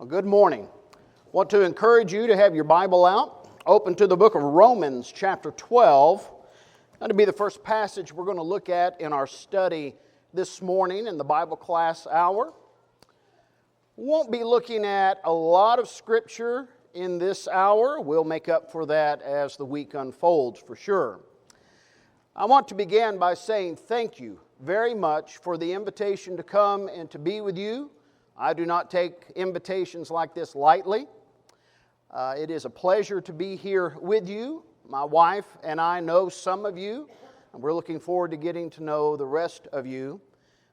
Well, good morning. I want to encourage you to have your Bible out, open to the book of Romans chapter 12. That'll be the first passage we're going to look at in our study this morning in the Bible class hour. We won't be looking at a lot of Scripture in this hour. We'll make up for that as the week unfolds for sure. I want to begin by saying thank you very much for the invitation to come and to be with you. I do not take invitations like this lightly. It is a pleasure to be here with you. My wife and I know some of you, and we're looking forward to getting to know the rest of you.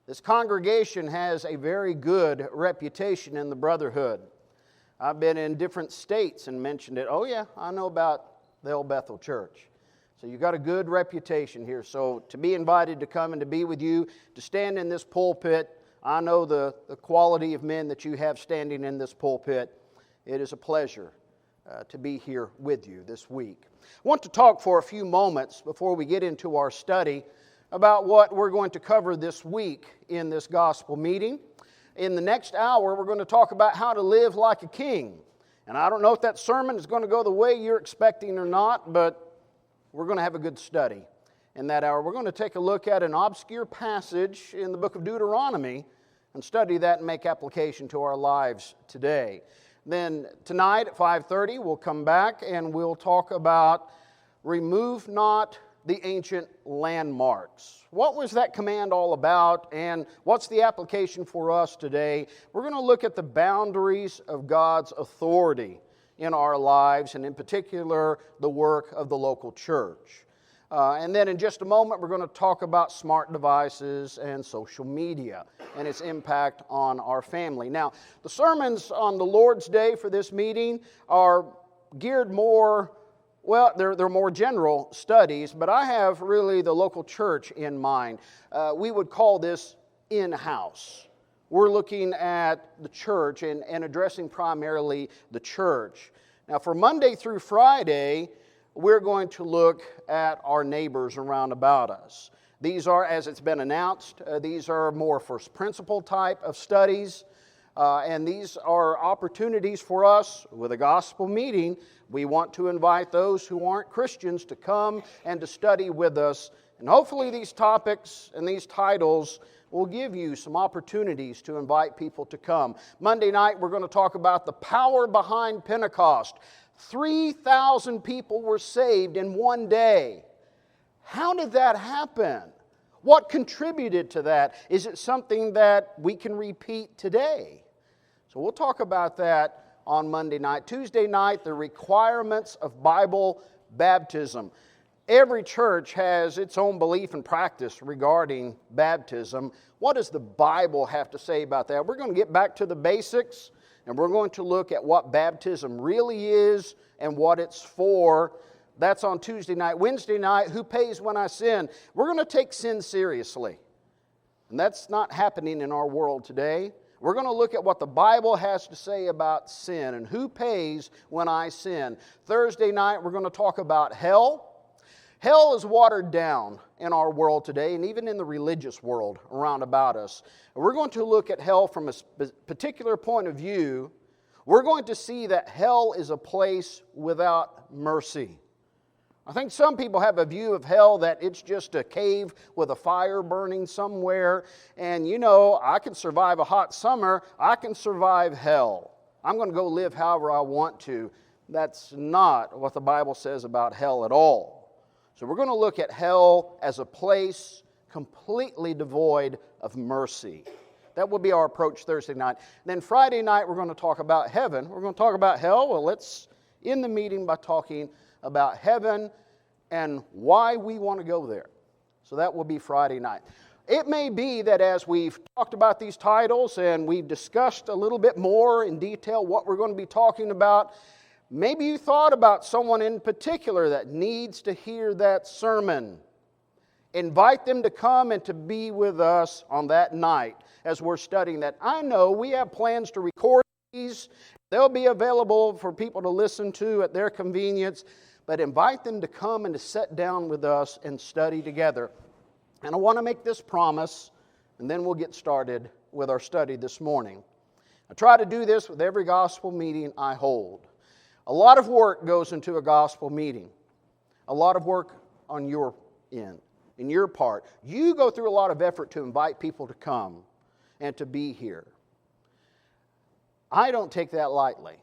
This congregation has a very good reputation in the brotherhood. I've been in different states and mentioned it. Oh yeah, I know about the Old Bethel Church. So you've got a good reputation here. So to be invited to come and to be with you, to stand in this pulpit, I know the quality of men that you have standing in this pulpit. It is a pleasure to be here with you this week. I want to talk for a few moments before we get into our study about what we're going to cover this week in this gospel meeting. In the next hour, we're going to talk about how to live like a king. And I don't know if that sermon is going to go the way you're expecting or not, but we're going to have a good study. In that hour, we're going to take a look at an obscure passage in the book of Deuteronomy and study that and make application to our lives today. Then tonight at 5:30, we'll come back and we'll talk about remove not the ancient landmarks. What was that command all about, and what's the application for us today? We're going to look at the boundaries of God's authority in our lives, and in particular, the work of the local church. And then in just a moment, we're going to talk about smart devices and social media and its impact on our family. Now, the sermons on the Lord's Day for this meeting are geared more, well, they're more general studies, but I have really the local church in mind. We would call this in-house. We're looking at the church and addressing primarily the church. Now, for Monday through Friday, we're going to look at our neighbors around about us. These are, as it's been announced, these are more first principle type of studies, and these are opportunities for us with a gospel meeting. We want to invite those who aren't Christians to come and to study with us, and hopefully these topics and these titles will give you some opportunities to invite people to come. Monday night, we're going to talk about the power behind Pentecost. 3,000 people were saved in one day. How did that happen? What contributed to that? Is it something that we can repeat today? So we'll talk about that on Monday night. Tuesday night, the requirements of Bible baptism. Every church has its own belief and practice regarding baptism. What does the Bible have to say about that? We're going to get back to the basics, and we're going to look at what baptism really is and what it's for. That's on Tuesday night. Wednesday night, who pays when I sin? We're going to take sin seriously. And that's not happening in our world today. We're going to look at what the Bible has to say about sin and who pays when I sin. Thursday night, we're going to talk about hell. Hell is watered down in our world today, and even in the religious world around about us. And we're going to look at hell from a particular point of view. We're going to see that hell is a place without mercy. I think some people have a view of hell that it's just a cave with a fire burning somewhere, and you know, I can survive a hot summer, I can survive hell. I'm going to go live however I want to. That's not what the Bible says about hell at all. So we're going to look at hell as a place completely devoid of mercy. That will be our approach Thursday night. Then Friday night, we're going to talk about heaven. We're going to talk about hell. Well, let's end the meeting by talking about heaven and why we want to go there. So that will be Friday night. It may be that as we've talked about these titles and we've discussed a little bit more in detail what we're going to be talking about, maybe you thought about someone in particular that needs to hear that sermon. Invite them to come and to be with us on that night as we're studying that. I know we have plans to record these. They'll be available for people to listen to at their convenience. But invite them to come and to sit down with us and study together. And I want to make this promise, and then we'll get started with our study this morning. I try to do this with every gospel meeting I hold. A lot of work goes into a gospel meeting. A lot of work on your end, in your part. You go through a lot of effort to invite people to come and to be here. I don't take that lightly.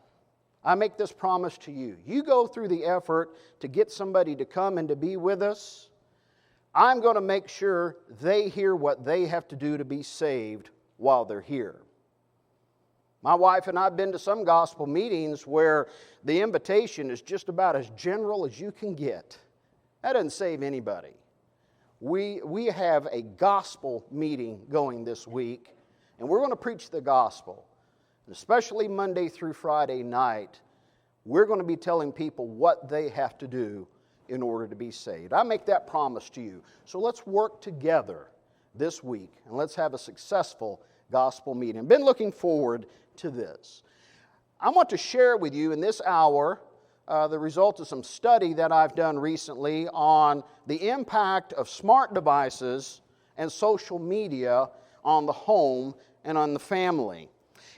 I make this promise to you. You go through the effort to get somebody to come and to be with us. I'm going to make sure they hear what they have to do to be saved while they're here. My wife and I have been to some gospel meetings where the invitation is just about as general as you can get. That doesn't save anybody. We have a gospel meeting going this week, and we're going to preach the gospel. And especially Monday through Friday night, we're going to be telling people what they have to do in order to be saved. I make that promise to you. So let's work together this week, and let's have a successful gospel meeting. I've been looking forward to this. I want to share with you in this hour the result of some study that I've done recently on the impact of smart devices and social media on the home and on the family.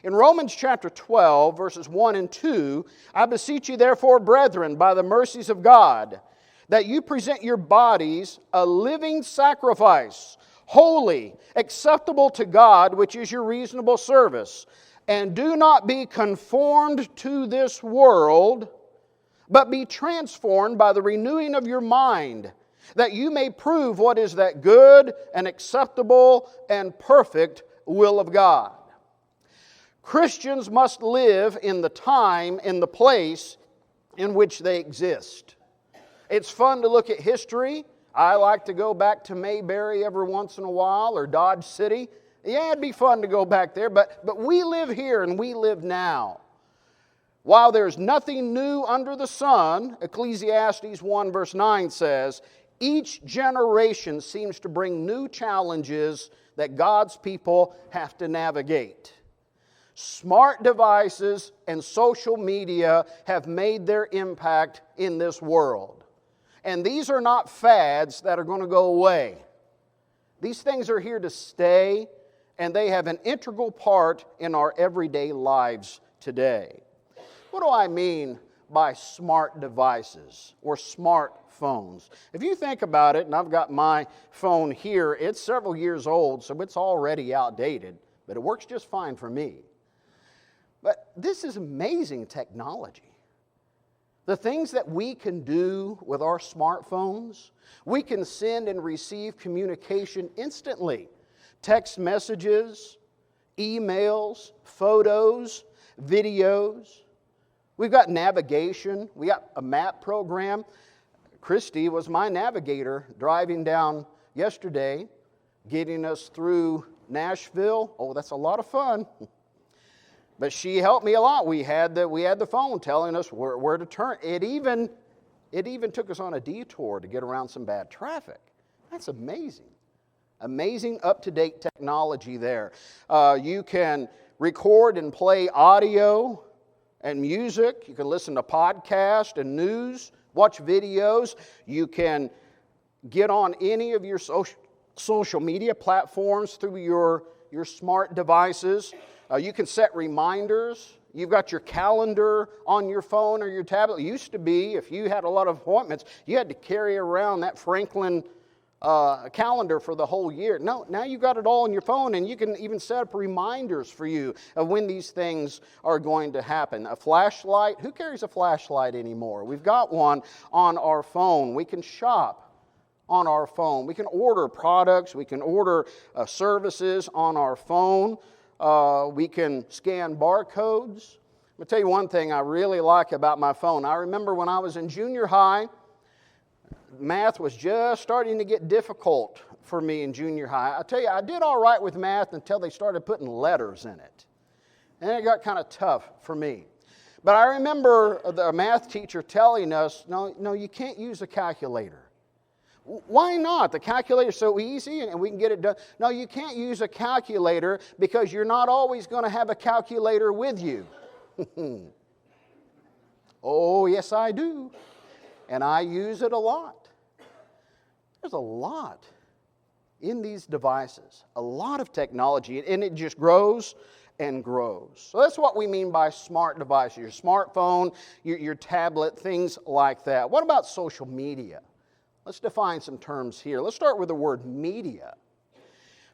In Romans chapter 12, verses 1 and 2, I beseech you therefore, brethren, by the mercies of God, that you present your bodies a living sacrifice, holy, acceptable to God, which is your reasonable service. And do not be conformed to this world, but be transformed by the renewing of your mind, that you may prove what is that good and acceptable and perfect will of God. Christians must live in the time and the place in which they exist. It's fun to look at history. I like to go back to Mayberry every once in a while, or Dodge City. Yeah, it'd be fun to go back there, but we live here and we live now. While there's nothing new under the sun, Ecclesiastes 1 verse 9 says, each generation seems to bring new challenges that God's people have to navigate. Smart devices and social media have made their impact in this world. And these are not fads that are going to go away. These things are here to stay, and they have an integral part in our everyday lives today. What do I mean by smart devices or smartphones? If you think about it, and I've got my phone here, it's several years old, so it's already outdated, but it works just fine for me. But this is amazing technology. The things that we can do with our smartphones, we can send and receive communication instantly. Text messages, emails, photos, videos. We've got navigation. We got a map program. Christy was my navigator driving down yesterday, getting us through Nashville. Oh, that's a lot of fun. But she helped me a lot. We had the phone telling us where to turn. It even took us on a detour to get around some bad traffic. That's amazing. Amazing up-to-date technology there. You can record and play audio and music. You can listen to podcasts and news, watch videos. You can get on any of your social media platforms through your smart devices. You can set reminders. You've got your calendar on your phone or your tablet. It used to be, if you had a lot of appointments, you had to carry around that Franklin calendar for the whole year. No, now you've got it all on your phone, and you can even set up reminders for you of when these things are going to happen. A flashlight, who carries a flashlight anymore? We've got one on our phone. We can shop on our phone. We can order products. We can order services on our phone. We can scan barcodes. I'm going to tell you one thing I really like about my phone. I remember when I was in junior high, math was just starting to get difficult for me in junior high. I tell you, I did all right with math until they started putting letters in it. And it got kind of tough for me. But I remember the math teacher telling us, no, you can't use a calculator. Why not? The calculator's so easy and we can get it done. No, you can't use a calculator because you're not always going to have a calculator with you. Oh, yes, I do. And I use it a lot. There's a lot in these devices, a lot of technology, and it just grows and grows. So that's what we mean by smart devices, your smartphone, your tablet, things like that. What about social media? Let's define some terms here. Let's start with the word media.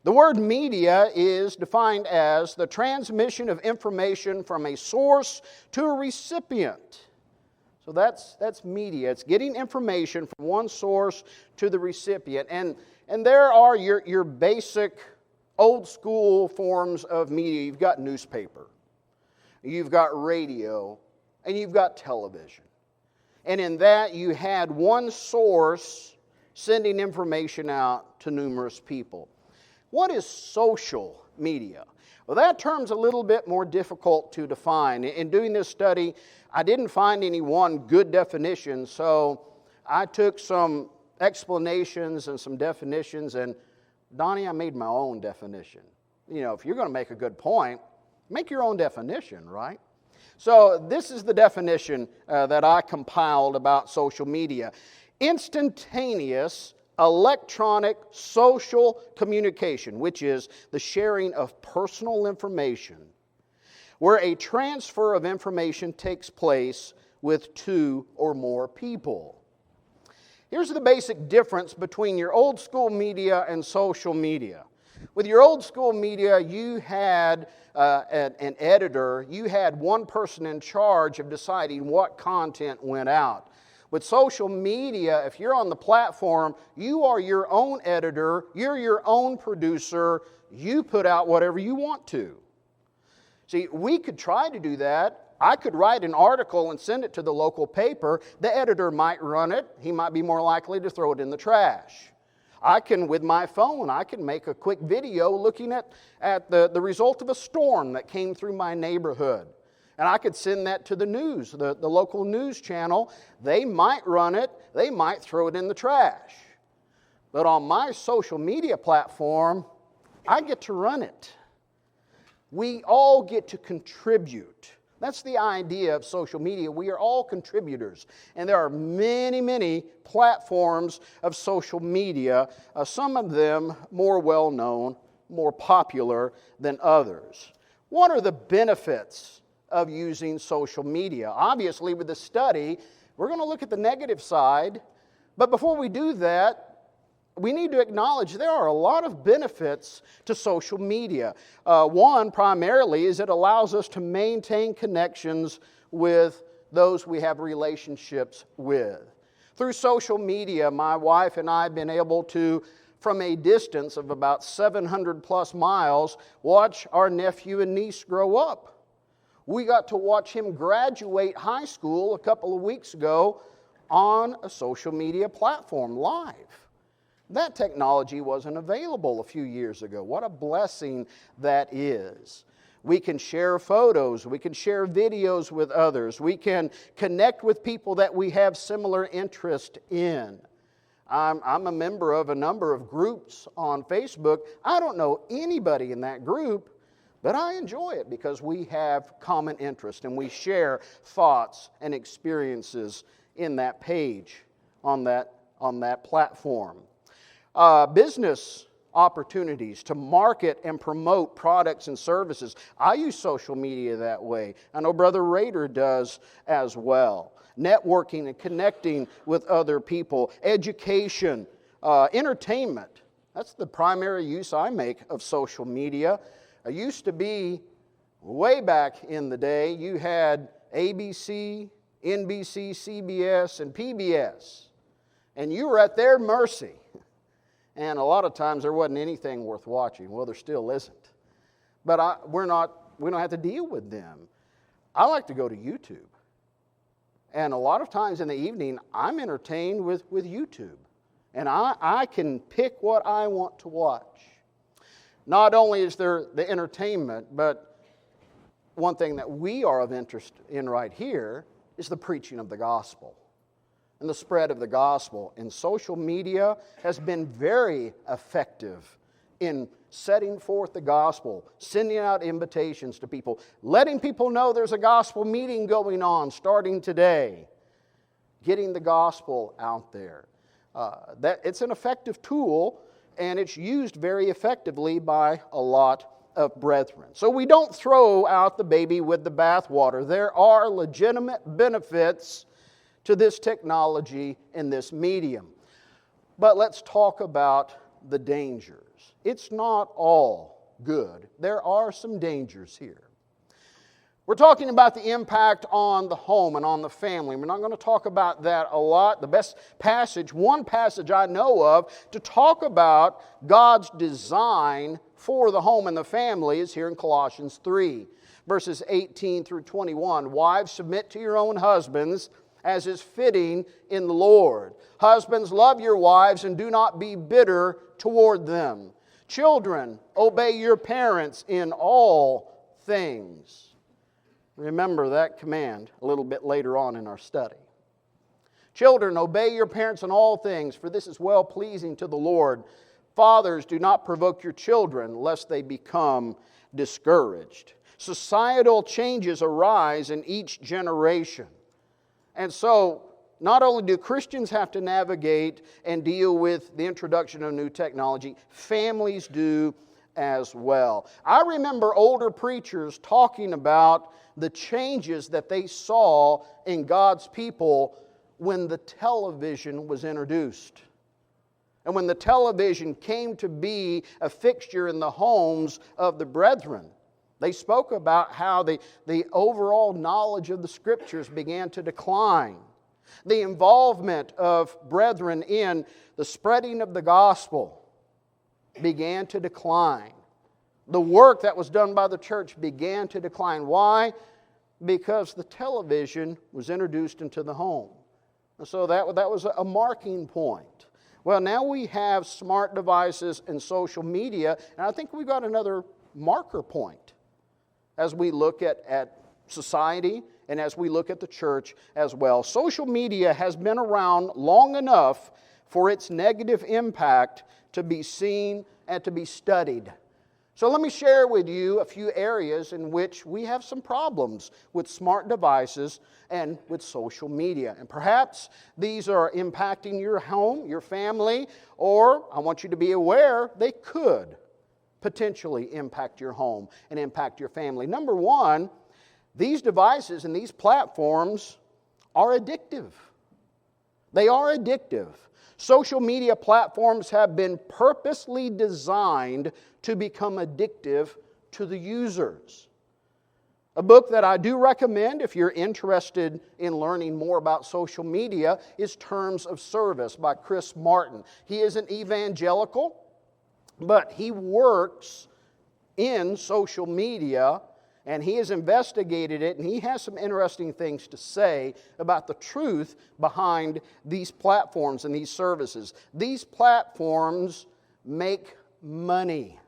The word media is defined as the transmission of information from a source to a recipient. So that's media. It's getting information from one source to the recipient. And there are your basic old school forms of media. You've got newspaper, you've got radio, and you've got television. And in that you had one source sending information out to numerous people. What is social media? Well, that term's a little bit more difficult to define. In doing this study, I didn't find any one good definition, so I took some explanations and some definitions, and Donnie, I made my own definition. You know, if you're going to make a good point, make your own definition, right? So this is the definition that I compiled about social media. Instantaneous electronic social communication, which is the sharing of personal information, where a transfer of information takes place with two or more people. Here's the basic difference between your old school media and social media. With your old school media, you had an editor, you had one person in charge of deciding what content went out. With social media, if you're on the platform, you are your own editor, you're your own producer, you put out whatever you want to. See, we could try to do that. I could write an article and send it to the local paper. The editor might run it. He might be more likely to throw it in the trash. I can, with my phone, I can make a quick video looking at the result of a storm that came through my neighborhood. And I could send that to the news, the local news channel. They might run it. They might throw it in the trash. But on my social media platform, I get to run it. We all get to contribute. That's the idea of social media. We are all contributors. And there are many, many platforms of social media, some of them more well-known, more popular than others. What are the benefits of using social media? Obviously, with the study, we're going to look at the negative side. But before we do that, we need to acknowledge there are a lot of benefits to social media. One, primarily, is it allows us to maintain connections with those we have relationships with. Through social media, my wife and I have been able to, from a distance of about 700 plus miles, watch our nephew and niece grow up. We got to watch him graduate high school a couple of weeks ago on a social media platform live. That technology wasn't available a few years ago. What a blessing that is. We can share photos. We can share videos with others. We can connect with people that we have similar interest in. I'm a member of a number of groups on Facebook. I don't know anybody in that group, but I enjoy it because we have common interest and we share thoughts and experiences in that page, on that platform. Business opportunities to market and promote products and services. I use social media that way. I know Brother Rader does as well. Networking and connecting with other people. Education, entertainment. That's the primary use I make of social media. It used to be, way back in the day, you had ABC, NBC, CBS, and PBS. And you were at their mercy. And a lot of times there wasn't anything worth watching. Well, there still isn't. But we don't have to deal with them. I like to go to YouTube. And a lot of times in the evening, I'm entertained with YouTube. And I can pick what I want to watch. Not only is there the entertainment, but one thing that we are of interest in right here is the preaching of the gospel and the spread of the gospel. And social media has been very effective in setting forth the gospel, sending out invitations to people, letting people know there's a gospel meeting going on starting today, getting the gospel out there. It's an effective tool, and it's used very effectively by a lot of brethren. So we don't throw out the baby with the bathwater. There are legitimate benefits to this technology and this medium. But let's talk about the dangers. It's not all good. There are some dangers here. We're talking about the impact on the home and on the family. We're not going to talk about that a lot. The best passage, one passage I know of to talk about God's design for the home and the family is here in Colossians 3, verses 18 through 21. Wives, submit to your own husbands as is fitting in the Lord. Husbands, love your wives and do not be bitter toward them. Children, obey your parents in all things. Remember that command a little bit later on in our study. Children, obey your parents in all things, for this is well-pleasing to the Lord. Fathers, do not provoke your children, lest they become discouraged. Societal changes arise in each generation. And so, not only do Christians have to navigate and deal with the introduction of new technology, families do as well. I remember older preachers talking about the changes that they saw in God's people when the television was introduced. And when the television came to be a fixture in the homes of the brethren, they spoke about how the overall knowledge of the Scriptures began to decline. The involvement of brethren in the spreading of the gospel began to decline. The work that was done by the church began to decline. Why? Because the television was introduced into the home. And so that was a marking point. Well, now we have smart devices and social media, and I think we've got another marker point as we look at society and as we look at the church as well. Social media has been around long enough for its negative impact to be seen and to be studied. So let me share with you a few areas in which we have some problems with smart devices and with social media. And perhaps these are impacting your home, your family, or I want you to be aware they could potentially impact your home and impact your family. Number one, these devices and these platforms are addictive. They are addictive. Social media platforms have been purposely designed to become addictive to the users. A book that I do recommend if you're interested in learning more about social media is Terms of Service by Chris Martin. He is an evangelical, but he works in social media and he has investigated it, and he has some interesting things to say about the truth behind these platforms and these services. These platforms make money.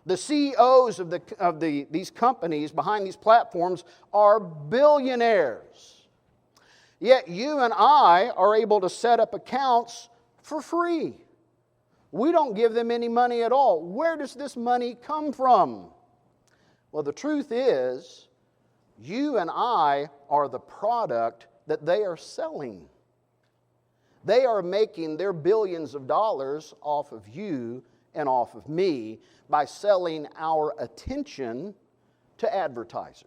The CEOs of these companies behind these platforms are billionaires. Yet you and I are able to set up accounts for free. We don't give them any money at all. Where does this money come from? Well, the truth is, you and I are the product that they are selling. They are making their billions of dollars off of you and off of me by selling our attention to advertisers.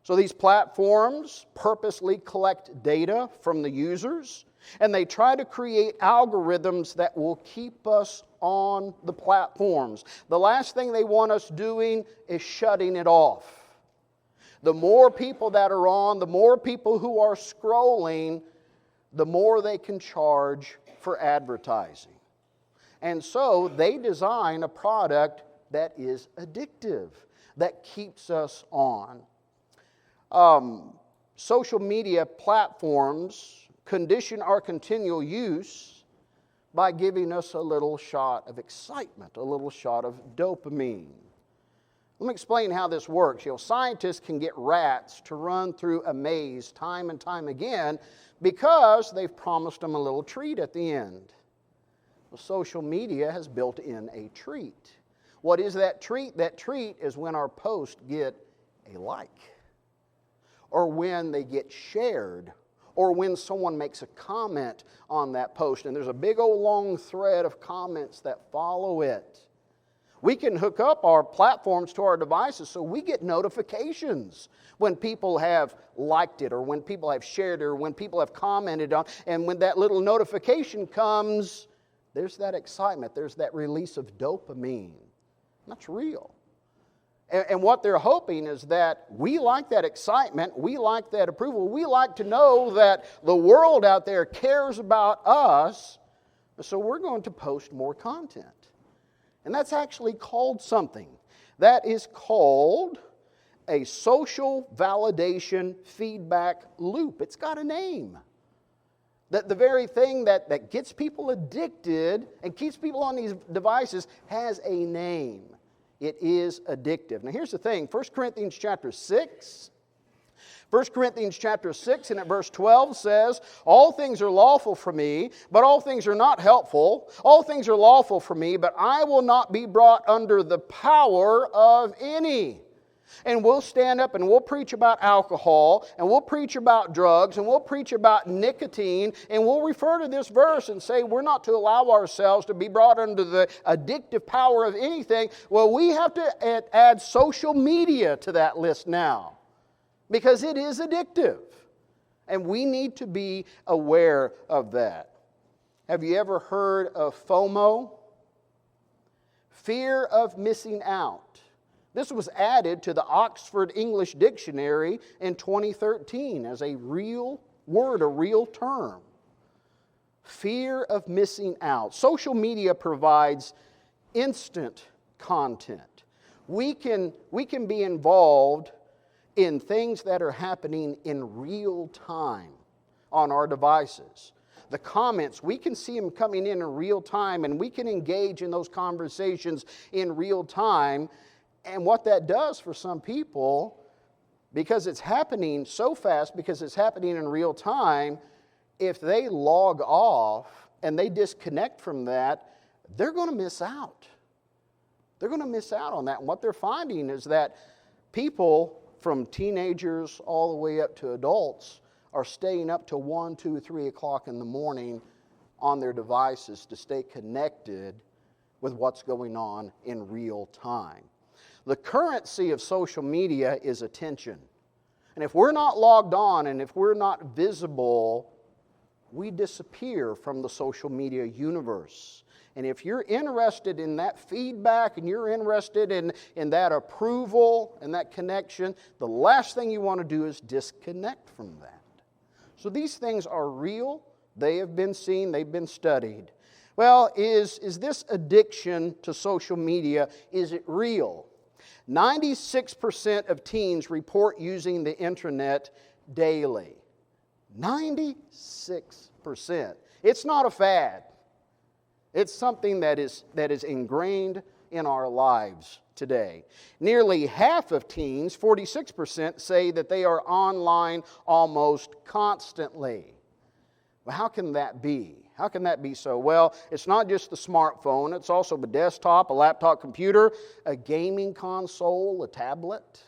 So these platforms purposely collect data from the users, and they try to create algorithms that will keep us on the platforms. The last thing they want us doing is shutting it off. The more people that are on, the more people who are scrolling, the more they can charge for advertising. And so they design a product that is addictive, that keeps us on. Social media platforms condition our continual use by giving us a little shot of excitement, a little shot of dopamine. Let me explain how this works. Scientists can get rats to run through a maze time and time again because they've promised them a little treat at the end. Well, social media has built in a treat. What is that treat? That treat is when our posts get a like, or when they get shared, or when someone makes a comment on that post, and there's a big old long thread of comments that follow it. We can hook up our platforms to our devices so we get notifications when people have liked it or when people have shared it or when people have commented on. And when that little notification comes, there's that excitement. There's that release of dopamine. That's real. And what they're hoping is that we like that excitement, we like that approval, we like to know that the world out there cares about us, so we're going to post more content. And that's actually called something. That is called a social validation feedback loop. It's got a name. That the very thing that gets people addicted and keeps people on these devices has a name. It is addictive. Now here's the thing, 1 Corinthians chapter 6. 1 Corinthians chapter 6 and at verse 12 says, all things are lawful for me, but all things are not helpful. All things are lawful for me, but I will not be brought under the power of any. And we'll stand up and we'll preach about alcohol, and we'll preach about drugs, and we'll preach about nicotine, and we'll refer to this verse and say we're not to allow ourselves to be brought under the addictive power of anything. Well, we have to add social media to that list now, because it is addictive. And we need to be aware of that. Have you ever heard of FOMO? Fear of missing out. This was added to the Oxford English Dictionary in 2013 as a real word, a real term. Fear of missing out. Social media provides instant content. We can be involved in things that are happening in real time on our devices. The comments, we can see them coming in real time, and we can engage in those conversations in real time. And what that does for some people, because it's happening so fast, because it's happening in real time, if they log off and they disconnect from that, they're going to miss out. They're going to miss out on that. And what they're finding is that people, from teenagers all the way up to adults, are staying up to 1, 2, 3 o'clock in the morning on their devices to stay connected with what's going on in real time. The currency of social media is attention. And if we're not logged on and if we're not visible, we disappear from the social media universe. And if you're interested in that feedback and you're interested in that approval and that connection, the last thing you want to do is disconnect from that. So these things are real. They have been seen. They've been studied. Well, is this addiction to social media, is it real? 96% of teens report using the internet daily. 96%. It's not a fad. It's something that is ingrained in our lives today. Nearly half of teens, 46%, say that they are online almost constantly. Well, how can that be? How can that be so? Well, it's not just the smartphone. It's also a desktop, a laptop computer, a gaming console, a tablet.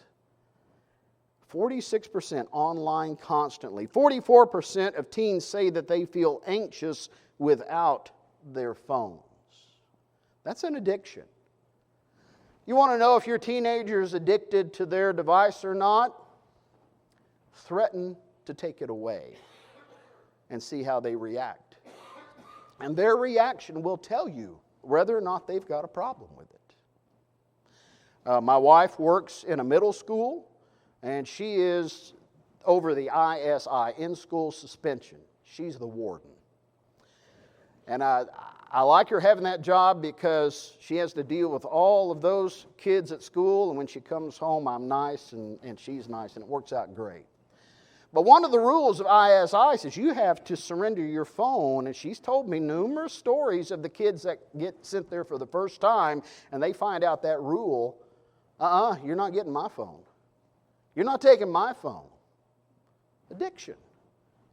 46% online constantly. 44% of teens say that they feel anxious without their phones. That's an addiction. You want to know if your teenager is addicted to their device or not? Threaten to take it away and see how they react. And their reaction will tell you whether or not they've got a problem with it. My wife works in a middle school, and she is over the ISI, in-school suspension. She's the warden. And I like her having that job because she has to deal with all of those kids at school, and when she comes home, I'm nice and she's nice, and it works out great. But one of the rules of ISI says you have to surrender your phone, and she's told me numerous stories of the kids that get sent there for the first time, and they find out that rule, you're not getting my phone. You're not taking my phone. Addiction.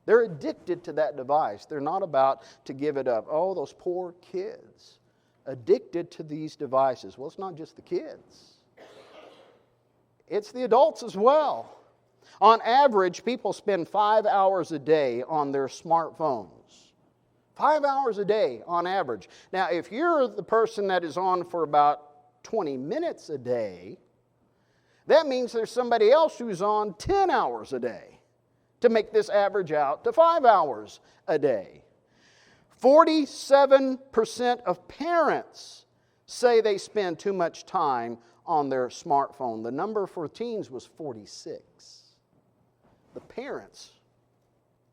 They're addicted to that device. They're not about to give it up. Oh, those poor kids. Addicted to these devices. Well, it's not just the kids. It's the adults as well. On average, people spend 5 hours a day on their smartphones. 5 hours a day on average. Now, if you're the person that is on for about 20 minutes a day, that means there's somebody else who's on 10 hours a day to make this average out to 5 hours a day. 47% of parents say they spend too much time on their smartphone. The number for teens was 46. The parents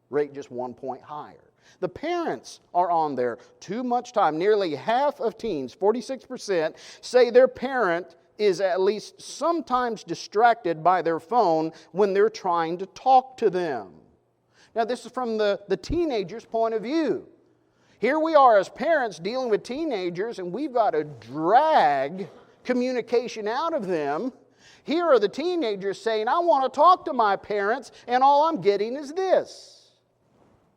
rate just 1 point higher. The parents are on there too much time. Nearly half of teens, 46%, say their parent is at least sometimes distracted by their phone when they're trying to talk to them. Now, this is from the teenager's point of view. Here we are as parents dealing with teenagers, and we've got to drag communication out of them. Here are the teenagers saying, I want to talk to my parents, and all I'm getting is this.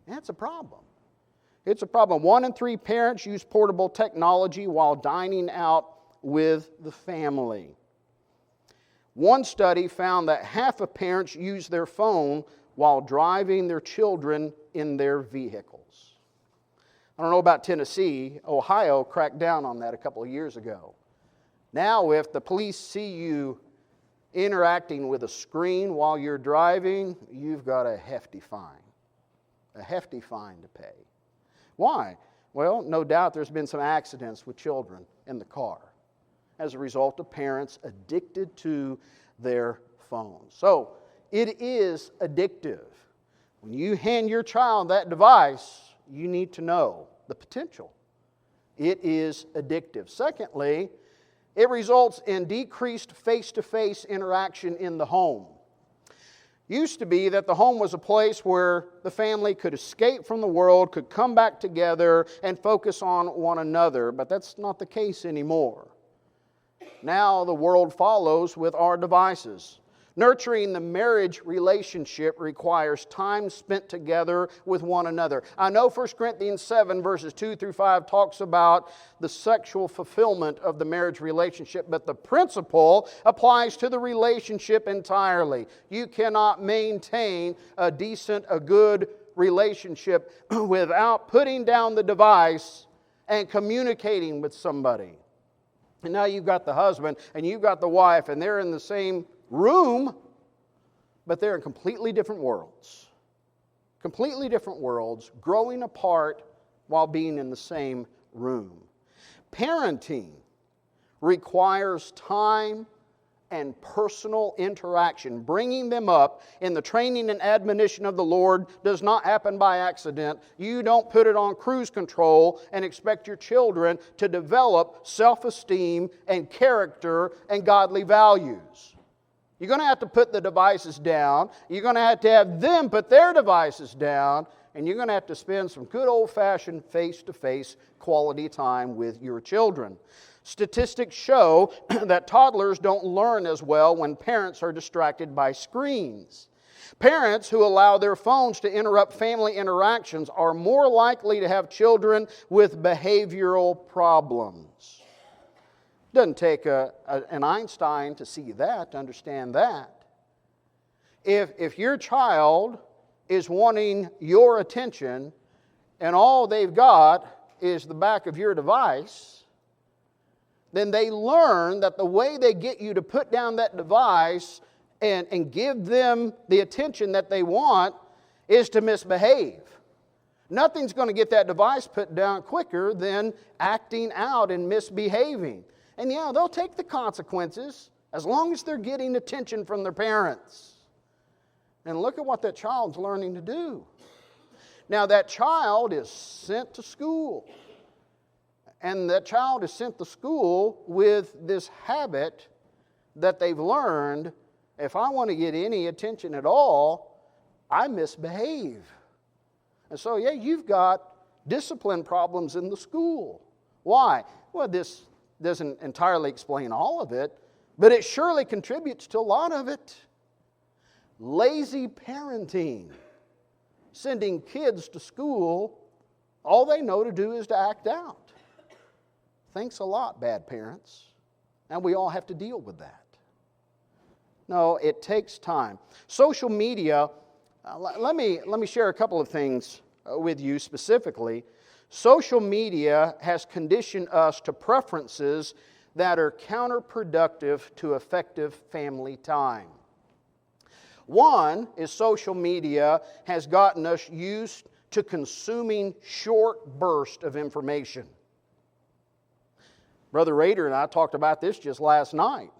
That's a problem. It's a problem. 1 in 3 parents use portable technology while dining out with the family. One study found that half of parents use their phone while driving their children in their vehicles. I don't know about Tennessee. Ohio cracked down on that a couple of years ago. Now, if the police see you interacting with a screen while you're driving, you've got a hefty fine. A hefty fine to pay. Why? Well, no doubt there's been some accidents with children in the car as a result of parents addicted to their phones. So, it is addictive. When you hand your child that device, you need to know the potential. It is addictive. Secondly, it results in decreased face-to-face interaction in the home. Used to be that the home was a place where the family could escape from the world, could come back together and focus on one another, but that's not the case anymore. Now the world follows with our devices. Nurturing the marriage relationship requires time spent together with one another. I know 1 Corinthians 7 verses 2 through 5 talks about the sexual fulfillment of the marriage relationship, but the principle applies to the relationship entirely. You cannot maintain a decent, a good relationship without putting down the device and communicating with somebody. And now you've got the husband and you've got the wife, and they're in the same room, but they're in completely different worlds. Completely different worlds, growing apart while being in the same room. Parenting requires time and personal interaction. Bringing them up in the training and admonition of the Lord does not happen by accident. You don't put it on cruise control and expect your children to develop self-esteem and character and godly values. You're going to have to put the devices down. You're going to have them put their devices down. And you're going to have to spend some good old-fashioned face-to-face quality time with your children. Statistics show that toddlers don't learn as well when parents are distracted by screens. Parents who allow their phones to interrupt family interactions are more likely to have children with behavioral problems. Doesn't take an Einstein to see that, to understand that. If your child is wanting your attention and all they've got is the back of your device, then they learn that the way they get you to put down that device and give them the attention that they want is to misbehave. Nothing's going to get that device put down quicker than acting out and misbehaving. And yeah, they'll take the consequences as long as they're getting attention from their parents. And look at what that child's learning to do. Now, that child is sent to school. And that child is sent to school with this habit that they've learned, if I want to get any attention at all, I misbehave. And so, yeah, you've got discipline problems in the school. Why? Well, this doesn't entirely explain all of it, but it surely contributes to a lot of it. Lazy parenting. Sending kids to school, all they know to do is to act out. Thanks a lot, bad parents. And we all have to deal with that. No, it takes time. Social media, let me share a couple of things with you specifically. Social media has conditioned us to preferences that are counterproductive to effective family time. One is social media has gotten us used to consuming short bursts of information. Brother Rader and I talked about this just last night.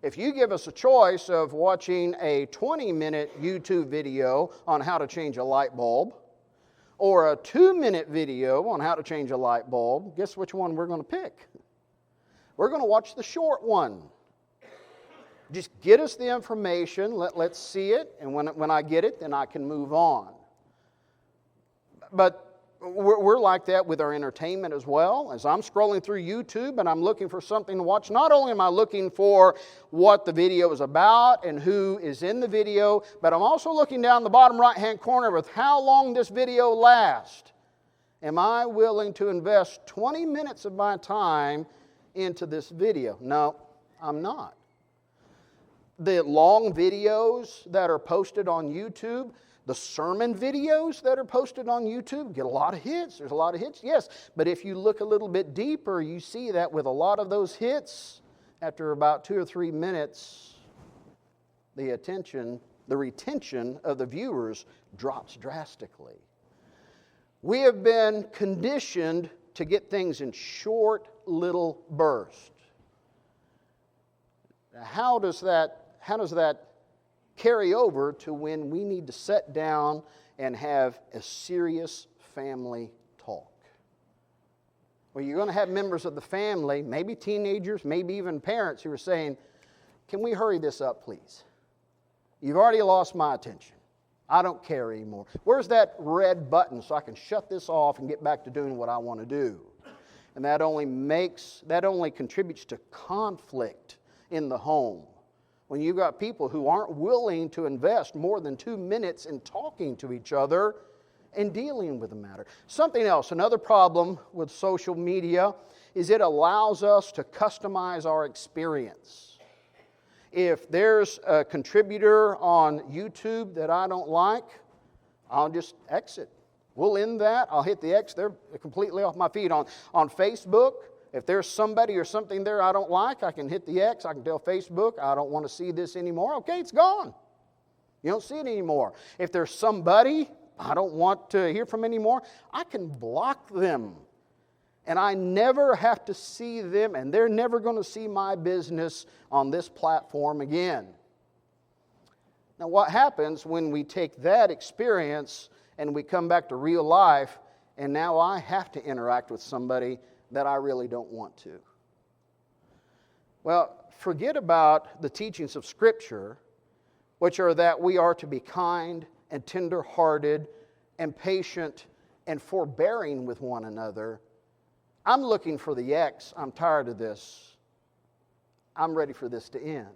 If you give us a choice of watching a 20-minute YouTube video on how to change a light bulb or a 2-minute video on how to change a light bulb, guess which one we're going to pick? We're going to watch the short one. Just get us the information, let's see it, and when I get it, then I can move on. But we're like that with our entertainment as well. As I'm scrolling through YouTube and I'm looking for something to watch, not only am I looking for what the video is about and who is in the video, but I'm also looking down the bottom right-hand corner with how long this video lasts. Am I willing to invest 20 minutes of my time into this video? No, I'm not. The long videos that are posted on YouTube, the sermon videos that are posted on YouTube get a lot of hits. There's a lot of hits, yes. But if you look a little bit deeper, you see that with a lot of those hits, after about 2 or 3 minutes, the retention of the viewers drops drastically. We have been conditioned to get things in short little bursts. How does that carry over to when we need to sit down and have a serious family talk? Well, you're going to have members of the family, maybe teenagers, maybe even parents who are saying, "Can we hurry this up, please? You've already lost my attention. I don't care anymore. Where's that red button so I can shut this off and get back to doing what I want to do?" And that only contributes to conflict in the home. When you've got people who aren't willing to invest more than 2 minutes in talking to each other and dealing with the matter. Something else, another problem with social media is it allows us to customize our experience. If there's a contributor on YouTube that I don't like, I'll just exit. We'll end that. I'll hit the X. They're completely off my feed. On Facebook, if there's somebody or something there I don't like, I can hit the X. I can tell Facebook, I don't want to see this anymore. Okay, it's gone. You don't see it anymore. If there's somebody I don't want to hear from anymore, I can block them. And I never have to see them, and they're never going to see my business on this platform again. Now, what happens when we take that experience and we come back to real life, and now I have to interact with somebody that I really don't want to? Well, forget about the teachings of Scripture, which are that we are to be kind and tender-hearted and patient and forbearing with one another. I'm looking for the X. I'm tired of this. I'm ready for this to end.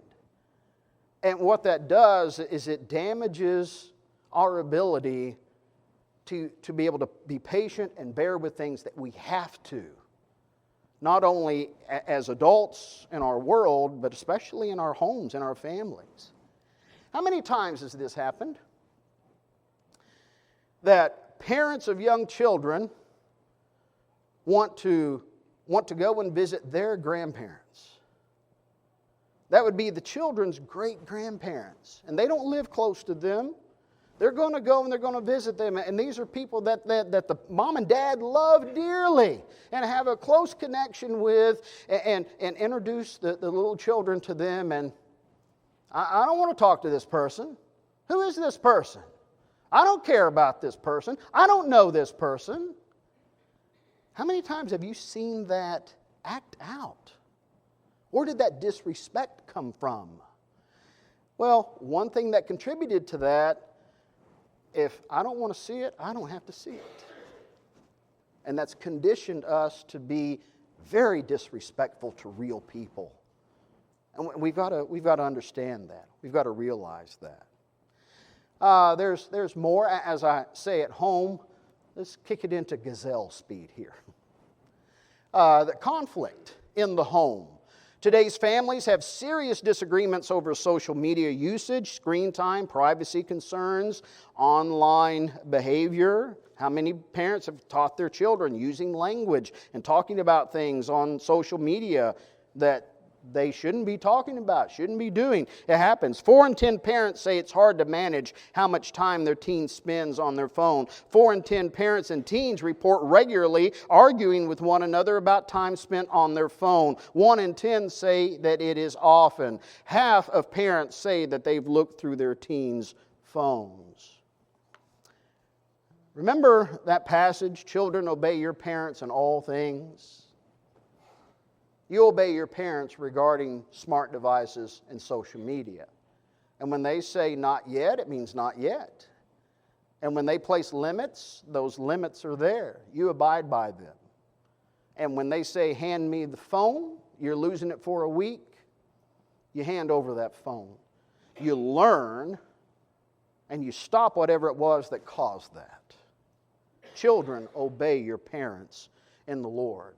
And what that does is it damages our ability to be able to be patient and bear with things that we have to. Not only as adults in our world, but especially in our homes, in our families. How many times has this happened? That parents of young children want to go and visit their grandparents. That would be the children's great-grandparents. And they don't live close to them. They're going to go and they're going to visit them. And these are people that the mom and dad love dearly and have a close connection with and introduce the little children to them. And I don't want to talk to this person. Who is this person? I don't care about this person. I don't know this person. How many times have you seen that act out? Where did that disrespect come from? Well, one thing that contributed to that, if I don't want to see it, I don't have to see it. And that's conditioned us to be very disrespectful to real people. And we've got to understand that. We've got to realize that. There's more, as I say at home. Let's kick it into gazelle speed here. The conflict in the home. Today's families have serious disagreements over social media usage, screen time, privacy concerns, online behavior. How many parents have taught their children using language and talking about things on social media that they shouldn't be talking about, shouldn't be doing. It happens. 4 in 10 parents say it's hard to manage how much time their teen spends on their phone. 4 in 10 parents and teens report regularly arguing with one another about time spent on their phone. 1 in 10 say that it is often. Half of parents say that they've looked through their teens' phones. Remember that passage, children, obey your parents in all things? You obey your parents regarding smart devices and social media. And when they say not yet, it means not yet. And when they place limits, those limits are there. You abide by them. And when they say, hand me the phone, you're losing it for a week, you hand over that phone. You learn and you stop whatever it was that caused that. Children, obey your parents in the Lord.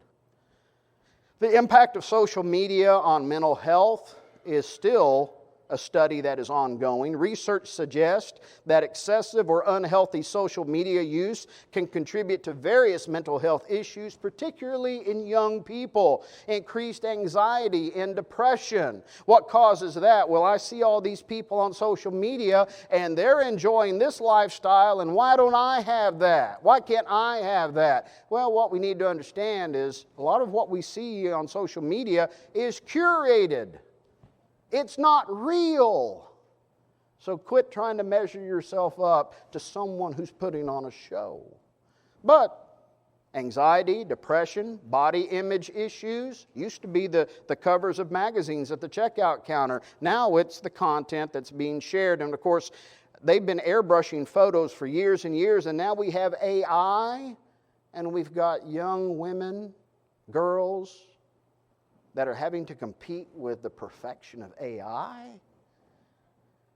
The impact of social media on mental health is still a study that is ongoing. Research suggests that excessive or unhealthy social media use can contribute to various mental health issues, particularly in young people. Increased anxiety and depression. What causes that? Well, I see all these people on social media and they're enjoying this lifestyle, and why don't I have that? Why can't I have that? Well, what we need to understand is a lot of what we see on social media is curated. It's not real. So quit trying to measure yourself up to someone who's putting on a show. But anxiety, depression, body image issues used to be the covers of magazines at the checkout counter. Now it's the content that's being shared. And of course, they've been airbrushing photos for years and years, and now we have AI, and we've got young women, girls, that are having to compete with the perfection of AI.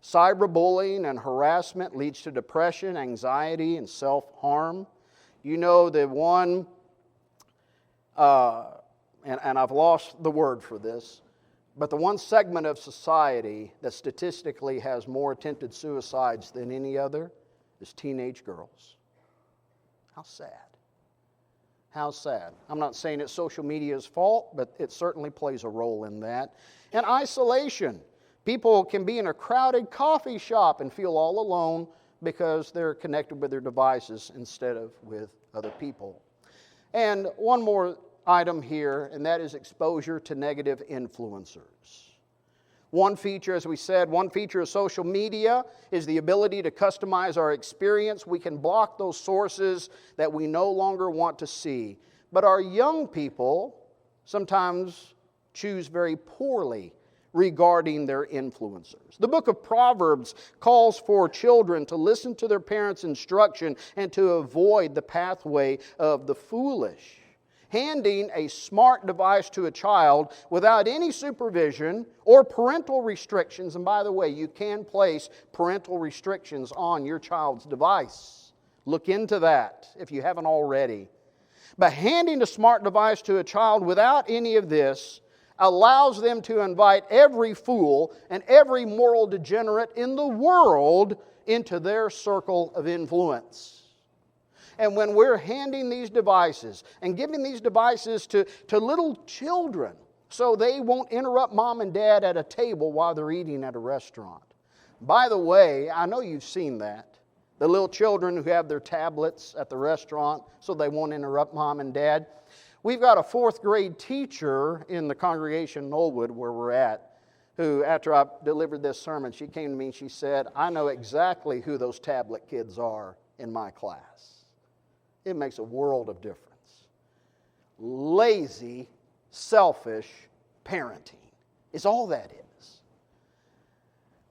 Cyberbullying and harassment leads to depression, anxiety, and self-harm. You know the one, and I've lost the word for this, but the one segment of society that statistically has more attempted suicides than any other is teenage girls. How sad. How sad. I'm not saying it's social media's fault, but it certainly plays a role in that. And isolation. People can be in a crowded coffee shop and feel all alone because they're connected with their devices instead of with other people. And one more item here, and that is exposure to negative influencers. One feature, as we said, one feature of social media is the ability to customize our experience. We can block those sources that we no longer want to see. But our young people sometimes choose very poorly regarding their influencers. The book of Proverbs calls for children to listen to their parents' instruction and to avoid the pathway of the foolish. Handing a smart device to a child without any supervision or parental restrictions, and by the way, you can place parental restrictions on your child's device. Look into that if you haven't already. But handing a smart device to a child without any of this allows them to invite every fool and every moral degenerate in the world into their circle of influence. And when we're handing these devices and giving these devices to little children so they won't interrupt mom and dad at a table while they're eating at a restaurant. By the way, I know you've seen that. The little children who have their tablets at the restaurant so they won't interrupt mom and dad. We've got a 4th grade teacher in the congregation in Knollwood where we're at, who after I delivered this sermon, she came to me and she said, I know exactly who those tablet kids are in my class. It makes a world of difference. Lazy, selfish parenting is all that is.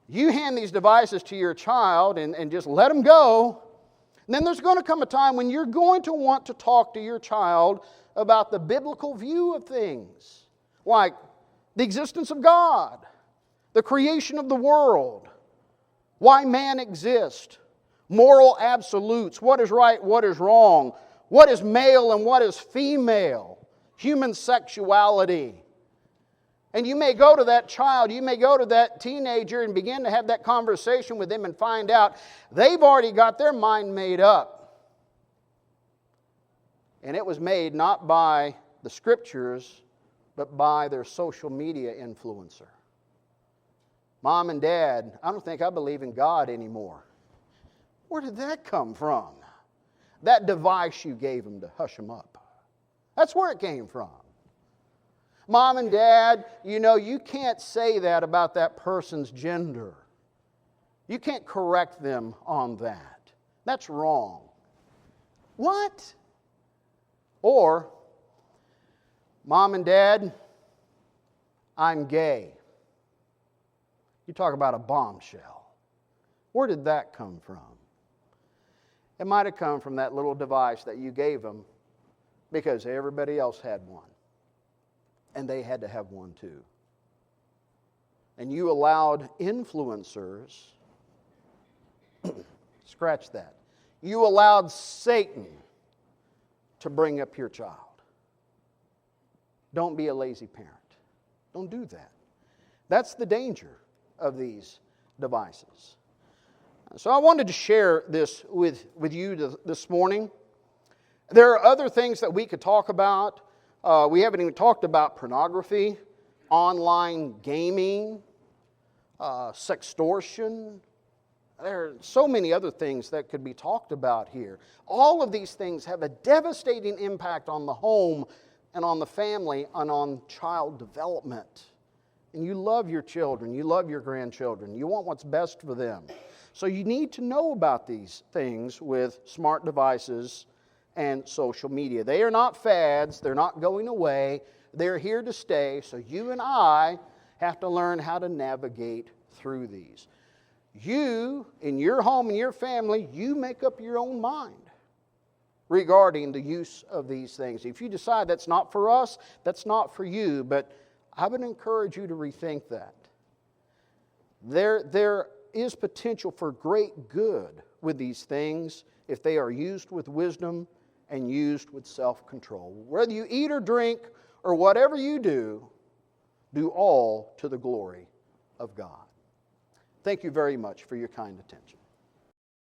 You hand these devices to your child and just let them go, and then there's going to come a time when you're going to want to talk to your child about the biblical view of things, like the existence of God, the creation of the world, why man exists, moral absolutes, what is right, what is wrong, what is male and what is female, human sexuality. And you may go to that child, you may go to that teenager and begin to have that conversation with them and find out they've already got their mind made up. And it was made not by the Scriptures, but by their social media influencer. Mom and Dad, I don't think I believe in God anymore. Where did that come from? That device you gave them to hush them up. That's where it came from. Mom and Dad, you can't say that about that person's gender. You can't correct them on that. That's wrong. What? Or, Mom and Dad, I'm gay. You talk about a bombshell. Where did that come from? It might have come from that little device that you gave them because everybody else had one. And they had to have one too. And you allowed influencers, scratch that, you allowed Satan to bring up your child. Don't be a lazy parent. Don't do that. That's the danger of these devices. So I wanted to share this with you this morning. There are other things that we could talk about. We haven't even talked about pornography, online gaming, sextortion. There are so many other things that could be talked about here. All of these things have a devastating impact on the home and on the family and on child development. And you love your children, you love your grandchildren, you want what's best for them. So you need to know about these things with smart devices and social media. They are not fads, they're not going away, they're here to stay. So you and I have to learn how to navigate through these. You, in your home and your family, you make up your own mind regarding the use of these things. If you decide that's not for us, that's not for you, but I would encourage you to rethink that. There is potential for great good with these things if they are used with wisdom and used with self-control. Whether you eat or drink or whatever you do all to the glory of God. Thank you very much for your kind attention.